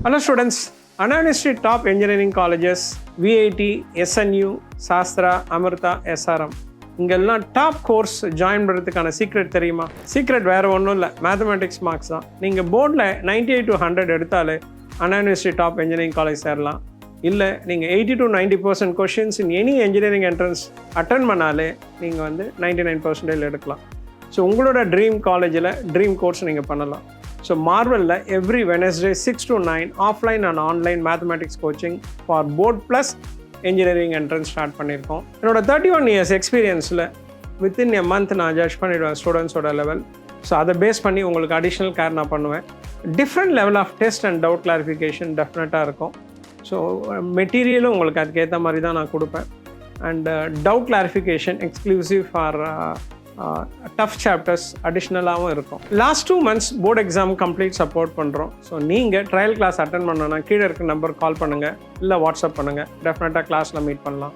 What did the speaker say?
Hello students, Anna University top engineering colleges, VIT, SNU, Sastra, Amrita, SRM. இங்கெல்லாம் top course join பண்ணுறதுக்கான secret தெரியுமா? Secret வேறு ஒன்றும் இல்லை, மேத்தமெட்டிக்ஸ் மார்க்ஸ் தான். நீங்கள் போர்டில் 98 to 100 எடுத்தாலே அண்ணா யூனிவர்சிட்டி டாப் இன்ஜினியரிங் காலேஜ் சேரலாம். இல்லை நீங்கள் 80 to 90% questions in any engineering entrance attend பண்ணாலே நீங்கள் வந்து 99% எடுக்கலாம். ஸோ உங்களோட ட்ரீம் காலேஜில் ட்ரீம் கோர்ஸ் நீங்கள் பண்ணலாம். ஸோ மார்வலில் every Wednesday 6 to 9 offline and online mathematics coaching for board plus engineering entrance start பண்ணியிருக்கோம். என்னோட 31 years எக்ஸ்பீரியன்ஸில் வித்தின் எ மந்த் நான் ஜட்ஜ் பண்ணிவிடுவேன் ஸ்டூடெண்ட்ஸோட லெவல். ஸோ அதை பேஸ் பண்ணி உங்களுக்கு அடிஷ்னல் கேர் நான் பண்ணுவேன். Different level of test and doubt clarification டெஃபினட்டாக இருக்கும். ஸோ மெட்டீரியலும் உங்களுக்கு அதுக்கேற்ற மாதிரி தான் நான் கொடுப்பேன். And doubt clarification exclusive for tough chapters அடிஷ்னலாகவும் இருக்கும். Last 2 months board exam complete support பண்ணுறோம். ஸோ நீங்கள் ட்ரையல் கிளாஸ் அட்டன் பண்ணணும்னா கீழே இருக்க நம்பர் கால் பண்ணுங்கள், இல்லை வாட்ஸ்அப் பண்ணுங்கள். டெஃபினட்டாக கிளாஸில் மீட் பண்ணலாம்.